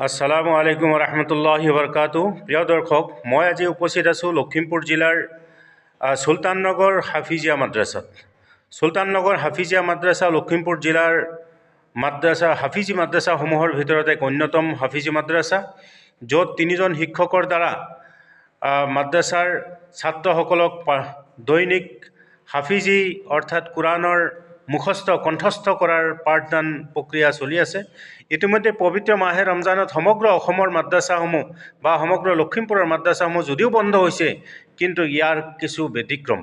আসসালামু আলাইকুম রহমতুল্লাহি বরকাতু। প্রিয় দর্শক, মই আজি উপস্থিত আছোঁ লখিমপুৰ জিলাৰ সুলতাননগৰ হাফিজিয়া মাদ্ৰাছাত। সুলতাননগৰ হাফিজিয়া মাদ্ৰাছা লখিমপুৰ জিলাৰ হাফিজি মাদ্ৰাছাসমূহৰ ভিতৰত এক অন্যতম হাফিজি মাদ্ৰাছা, য'ত তিনিজন শিক্ষকৰ দ্বাৰা মাদ্ৰাছাৰ ছাত্ৰসকলক দৈনিক হাফিজি অৰ্থাৎ কোৰাণৰ মুখস্থ কণ্ঠস্থ কৰাৰ পাঠদান প্ৰক্ৰিয়া চলি আছে। ইতিমধ্যে পবিত্ৰ মাহে ৰমজানত সমগ্ৰ অসমৰ মাদ্ৰাছাসমূহ বা সমগ্ৰ লখিমপুৰৰ মাদ্ৰাছাসমূহ যদিও বন্ধ হৈছে, কিন্তু ইয়াৰ কিছু ব্যতিক্ৰম।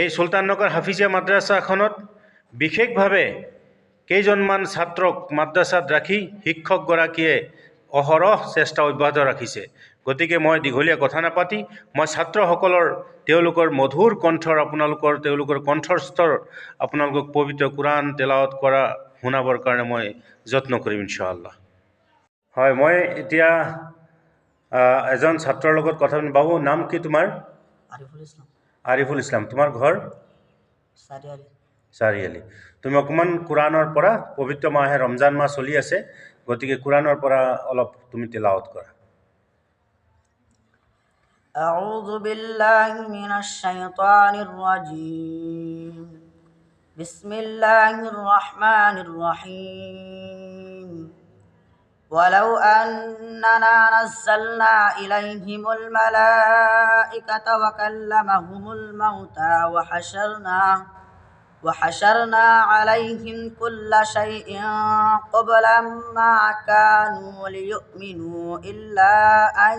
এই সুলতাননগৰ হাফিজিয়া মাদ্ৰাছাখনত বিশেষভাৱে কেইজনমান ছাত্ৰক মাদ্ৰাছাত ৰাখি শিক্ষকগৰাকীয়ে অহৰহ চেষ্টা অব্যাহত ৰাখিছে। গতিকে মই দীঘলীয়া কথা নাপাতি মই ছাত্ৰসকলৰ তেওঁলোকৰ মধুৰ কণ্ঠৰ তেওঁলোকৰ কণ্ঠস্তৰ আপোনালোকক পবিত্ৰ কোৰাণ তেলাৱত কৰা শুনাবৰ কাৰণে মই যত্ন কৰিম ইনশাআল্লাহ। হয়, মই এতিয়া এজন ছাত্ৰৰ লগত কথা পাতিম। বাবু, নাম কি তোমাৰ? আৰিফুল ইছলাম। তোমাৰ ঘৰ? চাৰিআলি। তুমি অকণমান কোৰাণৰ পৰা, পবিত্ৰ মাহে ৰমজান মাহ চলি আছে, গতিকে কোৰাণৰ পৰা অলপ তুমি তেলাৱত কৰা। أعوذ بالله من الشيطان الرجيم. بسم الله الرحمن الرحيم. ولو أننا نزلنا إليهم الملائكة وكلمهم الموتى وحشرنا عليهم كل شيء قبلا ما كانوا ليؤمنوا إلا أن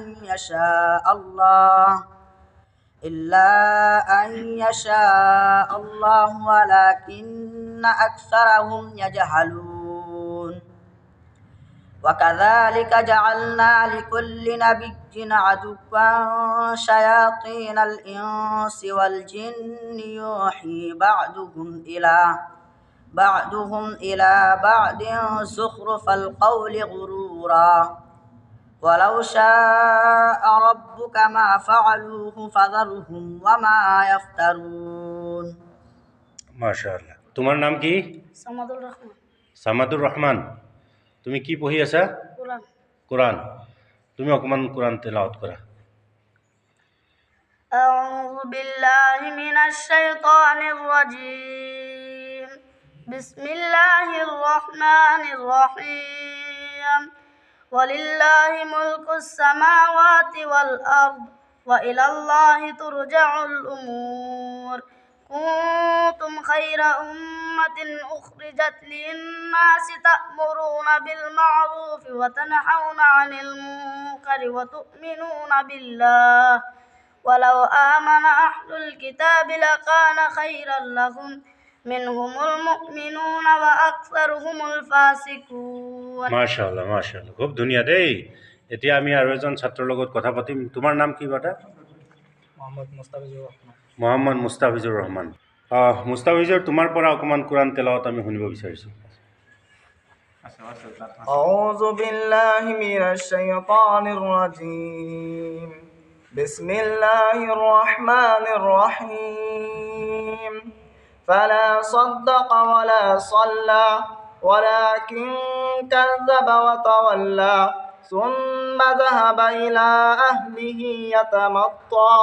يشاء الله ولكن أكثرهم يجهلون. وكذلك جعلنا لكل نبي عدوا شياطين الإنس والجن يوحي بعضهم إلى بعض زخرف القول غرورا. ولو شاء ربك ما فعلوه فذرهم وما يفترون. মাশাআল্লাহ। তোমাৰ নাম কি? সামাদুর রহমান। তুমি কি পঢ়ি আছা? কোৰাণ। তুমি অকণমান কোৰাণ তেলাওয়াত কৰা। أعوذ بالله من الشيطان الرجيم. بسم الله الرحمن الرحيم. ولله ملك السماوات والأرض وإلى الله ترجع الأمور. كنتم خير أمة أخرجت للناس تأمرون بالمعروف وتنهون عن المنكر وتؤمنون بالله. ولو آمن أهل الكتاب لكان خيرا لهم منهم المؤمنون وأكثرهم الفاسقون. মাশাআল্লাহ, মাশাআল্লাহ, খুব ধুনীয়া দেই। এতিয়া আমি আৰু এজন ছাত্ৰৰ লগত কথা পাতিম। তোমাৰ নাম কি বাটা? মোহাম্মদ মুস্তাফিজুৰ ৰহমান। মুস্তাফিজুৰ, তোমাৰ পৰা অকণমান কোৰাণ তেলাওয়াত আমি শুনিব বিচাৰিছোঁ। أعوذ بالله من الشيطان الرجيم. بسم الله الرحمن الرحيم. فلا صدق ولا صلى ولكن كذب وتولى ثم ذهب إلى أهله يتمطى.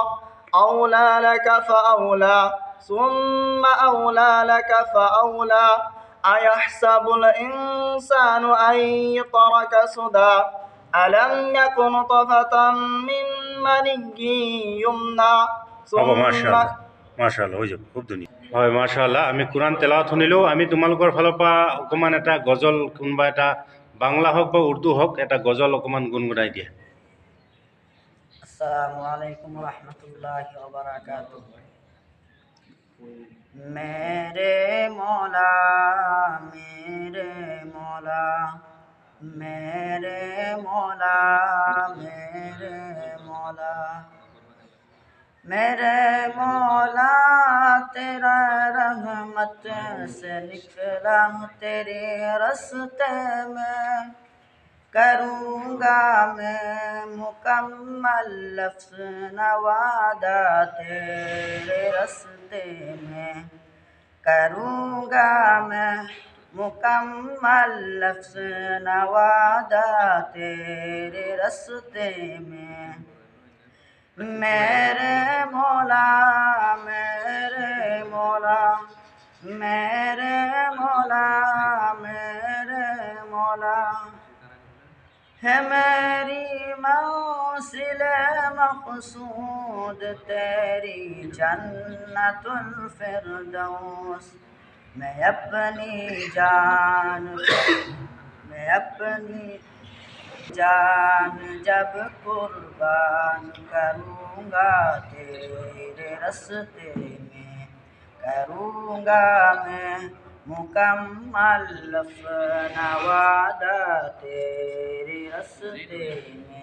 أولى لك فأولى ثم أولى لك فأولى. أيحسب الإنسان أن يترك سدى. ألم يكن نطفة من مني يمنى মাশাআল্লাহ, হৈ যাব, খুব ধুনীয়া। হয়, মাশাআল্লাহ। আমি কোৰাণ তেলাওয়াত শুনিলোঁ। আমি তোমালোকৰ ফালৰ পৰা অকণমান এটা গজল, কোনোবা এটা বাংলা হওক বা উৰ্দু হওক, এটা গজল অকণমান গুণগুণাই দিয়া। अस्सलामु अलैकुम रहमतुल्लाहि व बरकातुहू। मेरे मौला मेरे मौला मेरे मौला मेरे मौला मेरे मौला, तेरा रहमत से निकला तेरे रास्ते में। करूँगा मैं मुकम्मल लफ्ज़ नवादा तेरे रास्ते में। करूँगा मैं मुकम्मल लफ्ज़ नवादा तेरे रस्ते में। मेरे मौला मेरे मौला मेरे मौला मेरे मौला है मेरी मंज़िल मक़सूद तेरी जन्नतुल फ़िरदौस। मैं अपनी जान जब कुर्बान करूँगा तेरे रस्ते में, करूँगा मैं मुकम्मल लफ्ज़ नवादा तेरे रस्ते में।